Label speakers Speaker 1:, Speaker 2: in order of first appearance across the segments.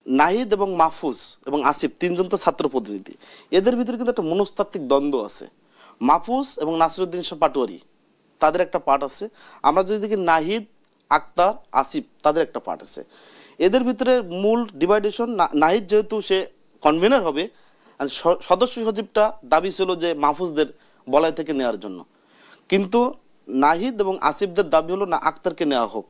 Speaker 1: নাহিদ এবং মাহফুজ এবং আসিফ তিনজন তো ছাত্র প্রতিনিধি, এদের ভিতরে কিন্তু একটা মনস্তাত্ত্বিক দ্বন্দ্ব আছে। মাহফুজ এবং নাসিরউদ্দিন শাহ পাটোয়ারি তাদের একটা পার্ট আছে, আমরা যদি দেখি নাহিদ, আক্তার, আসিফ তাদের একটা পার্ট আছে। এদের ভিতরে মূল ডিভাইডেশন, নাহিদ যেহেতু সে কনভেনার হবে, আর সদস্য সচিবটা দাবি ছিল যে মাহফুজদের বলয় থেকে নেওয়ার জন্য, কিন্তু নাহিদ এবং আসিফদের দাবি হলো না আক্তারকে নেওয়া হোক।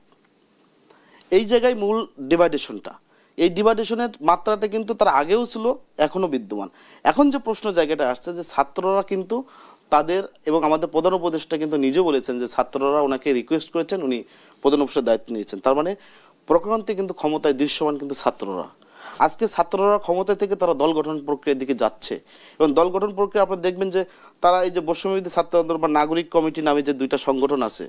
Speaker 1: এই জায়গায় মূল ডিভাইডেশনটা, এই ডিভাইডেশনের মাত্রাটা কিন্তু তার আগেও ছিল, এখনো বিদ্যমান। এখন যে প্রশ্ন জায়গাটা আসছে যে ছাত্ররা কিন্তু তাদের, এবং আমাদের প্রধান উপদেষ্টা কিন্তু নিজে বলেছেন যে ছাত্ররা ওনাকে রিকোয়েস্ট করেছেন, উনি প্রধান উপদেষ্টার দায়িত্ব নিয়েছেন। তার মানে প্রকৃতি কিন্তু ক্ষমতায় দৃশ্যমান কিন্তু ছাত্ররা। আজকে ছাত্ররা ক্ষমতা থেকে তারা দল গঠন প্রক্রিয়ার দিকে যাচ্ছে, এবং দল গঠন প্রক্রিয়া আপনারা দেখবেন যে তারা এই যে বৈষম্যবিরোধী ছাত্র আন্দোলন বা নাগরিক কমিটি নামে যে দুইটা সংগঠন আছে,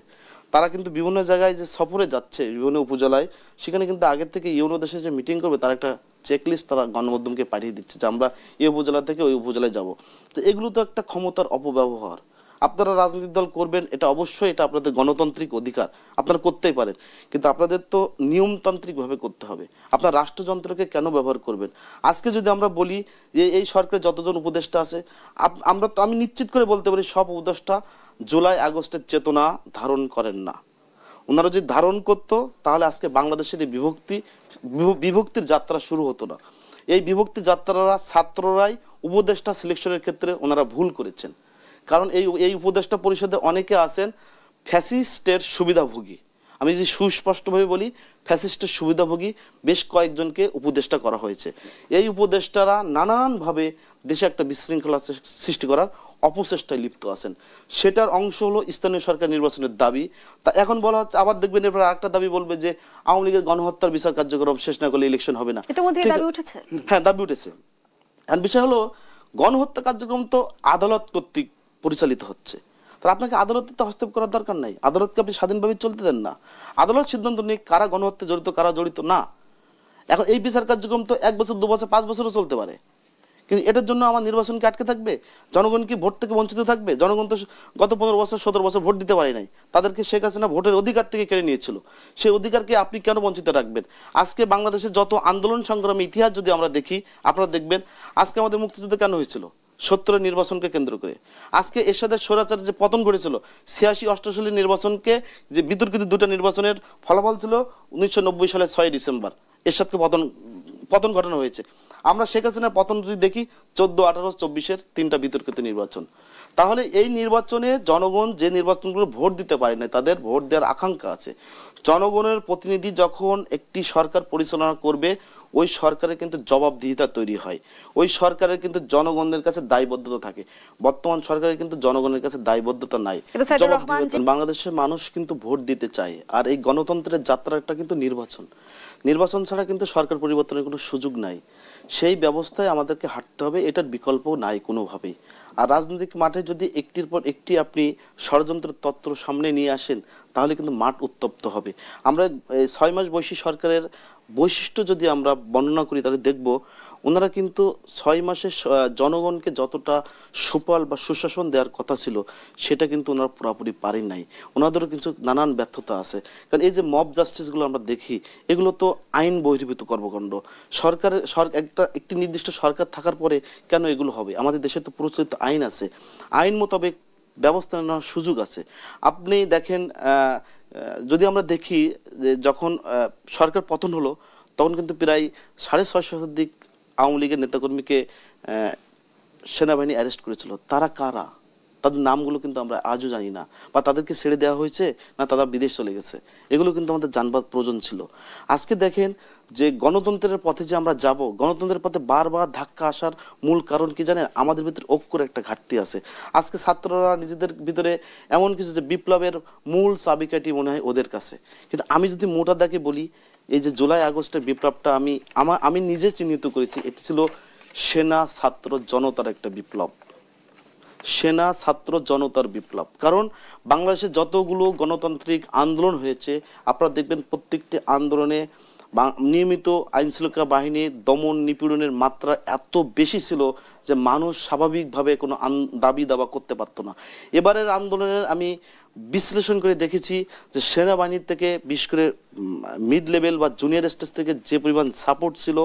Speaker 1: তারা কিন্তু বিভিন্ন জায়গায় যে সফরে যাচ্ছে, বিভিন্ন উপজেলায়, সেখানে কিন্তু আগের থেকে ইউনো দেশে যে মিটিং করবে তার একটা চেকলিস্ট তারা গণমাধ্যমকে পাঠিয়ে দিচ্ছে যে আমরা এই উপজেলা থেকে ওই উপজেলায় যাব। তো এগুলো তো একটা ক্ষমতার অপব্যবহার। আপনারা রাজনৈতিক দল করবেন, এটা অবশ্যই এটা আপনাদের গণতান্ত্রিক অধিকার, আপনারা করতেই পারেন, কিন্তু আপনাদের তো নিয়মতান্ত্রিকভাবে করতে হবে। আপনার রাষ্ট্রযন্ত্রকে কেন ব্যবহার করবেন? আজকে যদি আমরা বলি যে এই সরকারের যতজন উপদেষ্টা আছে, আমি নিশ্চিত করে বলতে পারি সব উপদেষ্টা জুলাই আগস্টের চেতনা ধারণ করেন না। ওনারা যদি ধারণ করতো তাহলে আজকে বাংলাদেশের এই বিভক্তির যাত্রা শুরু হতো না। এই বিভক্তি যাত্রারা ছাত্ররাই উপদেষ্টা সিলেকশনের ক্ষেত্রে ওনারা ভুল করেছেন, কারণ এই উপদেষ্টা পরিষদে অনেকে আছেন ফ্যাসিস্টের সুবিধাভোগী। আমি যদি সুস্পষ্টভাবে বলি, ফ্যাসিস্টের সুবিধাভোগী বেশ কয়েকজনকে উপদেষ্টা করা হয়েছে। এই উপদেষ্টারা নানানভাবে দেশে একটা বিশৃঙ্খলা সৃষ্টি করার অপচেষ্টায় লিপ্ত আছেন। সেটার অংশ হলো স্থানীয় সরকার নির্বাচনের দাবি। তা এখন বলা হচ্ছে, আবার দেখবেন এরপর আরেকটা দাবি বলবে যে আওয়ামী লীগের গণহত্যার বিচার কার্যক্রম শেষ না করলে ইলেকশন হবে না। হ্যাঁ, দাবি উঠেছে। আর বিষয় হলো গণহত্যা কার্যক্রম তো আদালত কর্তৃক পরিচালিত হচ্ছে, তার আপনাকে আদালতে তো হস্তক্ষেপ করার দরকার নাই। আদালতকে আপনি স্বাধীনভাবে চলতে দেন না, আদালত সিদ্ধান্ত নিয়ে কারা গণহত্যা জড়িত কারা জড়িত না। এখন এই বিচার কার্যক্রম তো 1 বছর 2 বছর 5 বছরও চলতে পারে, কিন্তু এটার জন্য আমার নির্বাচনকে আটকে থাকবে? জনগণ কি ভোট থেকে বঞ্চিত থাকবে? জনগণ তো গত 15 বছর 17 বছর ভোট দিতে পারে নাই, তাদেরকে শেখ হাসিনা ভোটের অধিকার থেকে কেড়ে নিয়েছিল। সেই অধিকারকে আপনি কেন বঞ্চিত রাখবেন? আজকে বাংলাদেশের যত আন্দোলন সংগ্রামী ইতিহাস যদি আমরা দেখি, আপনারা দেখবেন আজকে আমাদের মুক্তিযুদ্ধ কেন হয়েছিল? 70-এর নির্বাচনকে কেন্দ্র করে। আজকে এরশাদের স্বৈরাচার যে পতন ঘটেছিল 86-88 নির্বাচনকে, যে বিতর্কিত দুটো নির্বাচনের ফলাফল ছিল 1990 সালের 6 ডিসেম্বর এরশাদকে পতন ঘটানো হয়েছে। আমরা শেখ হাসিনার পতন যদি দেখি 14, 18, 24-এর 3টা বিতর্কিত নির্বাচন। তাহলে এই নির্বাচনে জনগণ যে নির্বাচনগুলো ভোট দিতে পারে না, তাদের ভোট দেওয়ার আকাঙ্ক্ষা আছে। জনগণের প্রতিনিধি যখন একটি সরকার পরিচালনা করবে, ওই সরকারের কিন্তু জবাবদিহিতা তৈরি হয়, ওই সরকারের কিন্তু জনগণের কাছে দায়বদ্ধতা থাকে। বর্তমান সরকারের কিন্তু জনগণের কাছে দায়বদ্ধতা নাই। বাংলাদেশের মানুষ কিন্তু ভোট দিতে চায়, আর এই গণতন্ত্রের যাত্রাটা কিন্তু নির্বাচন ছাড়া কিন্তু সরকার পরিবর্তনের কোনো সুযোগ নাই। সেই ব্যবস্থায় আমাদেরকে হাঁটতে হবে, এটার বিকল্প নাই কোনোভাবেই। আর রাজনৈতিক মাঠে যদি একটির পর একটি আপনি ষড়যন্ত্রের তত্ত্ব সামনে নিয়ে আসেন, তাহলে কিন্তু মাঠ উত্তপ্ত হবে। আমরা 6 মাস বয়সী সরকারের বৈশিষ্ট্য যদি আমরা বর্ণনা করি, তাহলে দেখব ওনারা কিন্তু 6 মাসে জনগণকে যতটা সুফল বা সুশাসন দেওয়ার কথা ছিল, সেটা কিন্তু ওনারা পুরোপুরি পারেন নাই। ওনাদেরও কিছু নানান ব্যর্থতা আছে। কারণ এই যে মব জাস্টিসগুলো আমরা দেখি, এগুলো তো আইন বহির্ভূত কর্মকাণ্ড। একটি নির্দিষ্ট সরকার থাকার পরে কেন এগুলো হবে? আমাদের দেশে তো প্রচলিত আইন আছে, আইন মোতাবেক ব্যবস্থা নেওয়ার সুযোগ আছে। আপনি দেখেন, যদি আমরা দেখি যে যখন সরকার পতন হলো, তখন কিন্তু প্রায় 650 শতাধিক আওয়ামী লীগের নেতাকর্মীকে সেনাবাহিনী অ্যারেস্ট করেছিল। তারা কারা? তাদের নামগুলো কিন্তু আমরা আজও জানি না, বা তাদেরকে ছেড়ে দেওয়া হয়েছে না তারা বিদেশ চলে গেছে, এগুলো কিন্তু আমাদের জানবার প্রয়োজন ছিল। আজকে দেখেন যে গণতন্ত্রের পথে যে আমরা যাব, গণতন্ত্রের পথে বারবার ধাক্কা আসার মূল কারণ কি জানেন? আমাদের ভিতরে ঐক্যের একটা ঘাটতি আছে। আজকে ছাত্ররা নিজেদের ভিতরে এমন কিছু যে বিপ্লবের মূল চাবিকাঠি মনে হয় ওদের কাছে। কিন্তু আমি যদি মোটা দাগে বলি, এই যে জুলাই আগস্টের বিপ্লবটা আমি নিজে চিহ্নিত করেছি, এটি ছিল সেনা ছাত্র জনতার একটা বিপ্লব, সেনা ছাত্র জনতার বিপ্লব। কারণ বাংলাদেশে যতগুলো গণতান্ত্রিক আন্দোলন হয়েছে, আপনারা দেখবেন প্রত্যেকটি আন্দোলনে নিয়মিত আইনশৃঙ্খলা বাহিনীর দমন নিপীড়নের মাত্রা এত বেশি ছিল যে মানুষ স্বাভাবিকভাবে কোনো দাবি দাবা করতে পারতো না। এবারের আন্দোলনের আমি বিশ্লেষণ করে দেখেছি যে সেনাবাহিনীর থেকে বিশেষ করে মিড লেভেল বা জুনিয়র স্টেজ থেকে যে পরিমাণ সাপোর্ট ছিল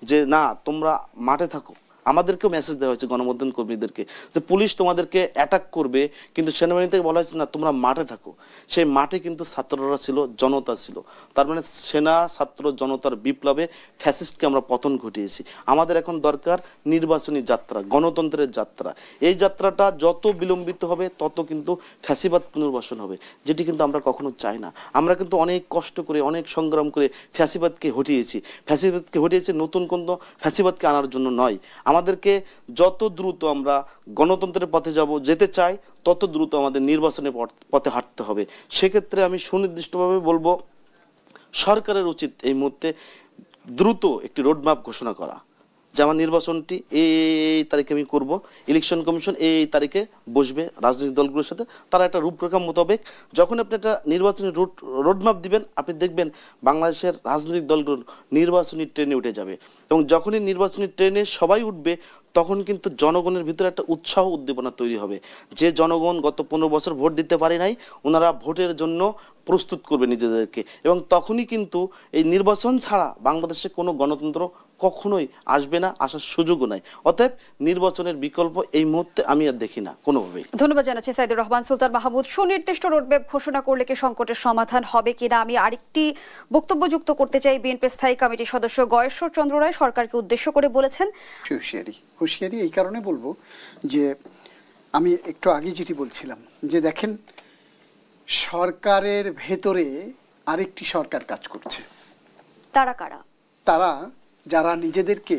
Speaker 1: যে না তোমরা মাঠে থাকো, আমাদেরকেও মেসেজ দেওয়া হয়েছে গণমাধ্যম কর্মীদেরকে যে পুলিশ তোমাদেরকে অ্যাটাক করবে, কিন্তু সেনাবাহিনী থেকে বলা হয়েছে না তোমরা মাঠে থাকো। সেই মাঠে কিন্তু ছাত্ররা ছিল, জনতা ছিল। তার মানে সেনা ছাত্র জনতার বিপ্লবে ফ্যাসিস্টকে আমরা পতন ঘটিয়েছি। আমাদের এখন দরকার নির্বাচনী যাত্রা, গণতন্ত্রের যাত্রা। এই যাত্রাটা যত বিলম্বিত হবে তত কিন্তু ফ্যাসিবাদ পুনর্বাসন হবে, যেটি কিন্তু আমরা কখনো চাই না। আমরা কিন্তু অনেক কষ্ট করে, অনেক সংগ্রাম করে ফ্যাসিবাদকে হটিয়েছি নতুন কোনো ফ্যাসিবাদকে আনার জন্য নয়। আমাদেরকে যত দ্রুত আমরা গণতন্ত্রের পথে যেতে চাই তত দ্রুত আমাদের নির্বাচনের পথে হাঁটতে হবে। সেক্ষেত্রে আমি সুনির্দিষ্টভাবে বলবো সরকারের উচিত এই মুহূর্তে দ্রুত একটি রোডম্যাপ ঘোষণা করা, যে আমার নির্বাচনটি এই তারিখে আমি করব, ইলেকশন কমিশন এই তারিখে বসবে রাজনৈতিক দলগুলোর সাথে, তারা একটা রূপরেখা মোতাবেক যখন আপনি একটা নির্বাচনী রোডম্যাপ দিবেন, আপনি দেখবেন বাংলাদেশের রাজনৈতিক দলগুলো নির্বাচনী ট্রেনে উঠে যাবে। এবং যখনই নির্বাচনী ট্রেনে সবাই উঠবে তখন কিন্তু জনগণের ভিতরে একটা উৎসাহ উদ্দীপনা তৈরি হবে, যে জনগণ গত 15 বছর ভোট দিতে পারে নাই, ওনারা ভোটের জন্য প্রস্তুত করবে নিজেদেরকে। এবং তখনই কিন্তু এই নির্বাচন ছাড়া বাংলাদেশে কোনো গণতন্ত্র কখনোই আসবে না, আসার সুযোগও নাই। অতএব নির্বাচনের বিকল্প এই মুহূর্তে আমি আর দেখি না কোনোভাবেই।
Speaker 2: ধন্যবাদ জানাচ্ছি সাইদুর রহমান। সুলতান মাহমুদ, সুনির্দিষ্ট রোডম্যাপ ঘোষণা করলে কি সংকটের সমাধান হবে কিনা? আমি আরেকটি বক্তব্য যুক্ত করতে চাই। বিএনপি স্থায়ী কমিটির সদস্য গয়েশ্বর চন্দ্র রায় সরকারকে উদ্দেশ্য করে বলেছেন,
Speaker 3: হুঁশিয়ারি এই কারণে বলবো যে আমি একটু আগে যেটি বলছিলাম যে দেখেন সরকারের ভেতরে আরেকটি সরকার কাজ করছে।
Speaker 2: তারা কারা?
Speaker 3: তারা যারা নিজেদেরকে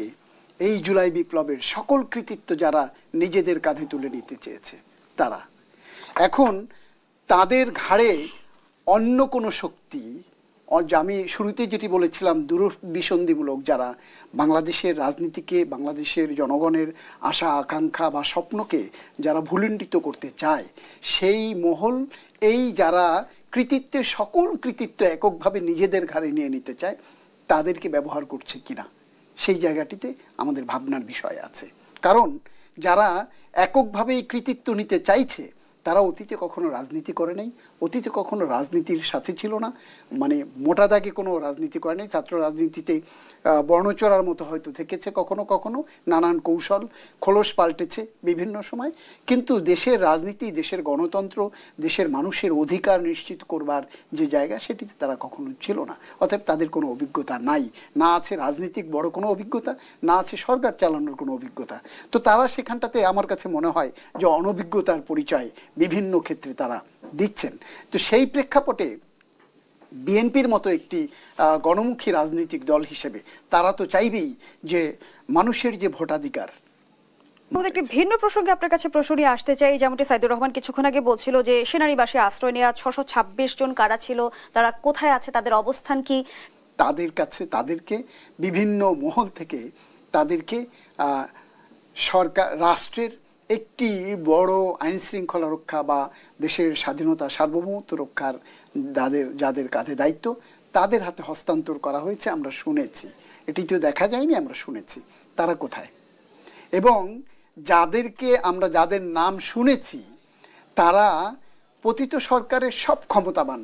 Speaker 3: এই জুলাই বিপ্লবের সকল কৃতিত্ব যারা নিজেদের কাঁধে তুলে নিতে চেয়েছে, তারা এখন তাদের ঘাড়ে অন্য কোনো শক্তি, আমি শুরুতে যেটি বলেছিলাম দূরভিসন্ধিমূলক, যারা বাংলাদেশের রাজনীতিকে, বাংলাদেশের জনগণের আশা আকাঙ্ক্ষা বা স্বপ্নকে যারা ভুলুণ্ঠিত করতে চায়, সেই মহল এই যারা কৃতিত্বের সকল কৃতিত্ব এককভাবে নিজেদের ঘাড়ে নিয়ে নিতে চায় তাদেরকে ব্যবহার করছে কিনা, সেই জায়গাটিতে আমাদের ভাবনার বিষয় আছে। কারণ যারা এককভাবে এই কৃতিত্ব নিতে চাইছে তারা অতীতে কখনো রাজনীতি করে নাই, অতীতে কখনো রাজনীতির সাথে ছিল না, মানে মোটা দাগে কোনো রাজনীতি করে নাই। ছাত্র রাজনীতিতে বর্ণচরার মতো হয়তো থেকেছে কখনো কখনো, নানান কৌশল খোলস পাল্টেছে বিভিন্ন সময়, কিন্তু দেশের রাজনীতি, দেশের গণতন্ত্র, দেশের মানুষের অধিকার নিশ্চিত করবার যে জায়গা সেটিতে তারা কখনো ছিল না। অতএব তাদের কোনো অভিজ্ঞতা নাই, না আছে রাজনীতিক বড় কোনো অভিজ্ঞতা, না আছে সরকার চালানোর কোনো অভিজ্ঞতা। তো তারা সেখানটাতে আমার কাছে মনে হয় যে অনভিজ্ঞতার পরিচয় বিভিন্ন ক্ষেত্রে তারা দিচ্ছেন। তো সেই প্রেক্ষাপটে বিএনপির মতো একটি গণমুখী রাজনৈতিক দল হিসেবে তারা তো চাইবেই যে মানুষের যে ভোটাধিকার।
Speaker 2: একটি ভিন্ন প্রসঙ্গে আপনার কাছে প্রশ্ন নিয়ে আসতে চাই। যেমনটি সাইদুর রহমান কিছুক্ষণ আগে বলছিল যে সেনানিবাসে আশ্রয় নেওয়া 626 জন কারা ছিল, তারা কোথায় আছে, তাদের অবস্থান কি?
Speaker 3: তাদের কাছে তাদেরকে বিভিন্ন মহল থেকে তাদেরকে সরকার, রাষ্ট্রের একটি বড় আইন শৃঙ্খলা রক্ষা বা দেশের স্বাধীনতা সার্বভৌমত্ব রক্ষার যাদের কাঁধে দায়িত্ব তাদের হাতে হস্তান্তর করা হয়েছে আমরা শুনেছি। এটি তো দেখা যায়নি, আমরা শুনেছি। তারা কোথায়? এবং যাদেরকে আমরা যাদের নাম শুনেছি তারা পতিত সরকারের সব ক্ষমতাবান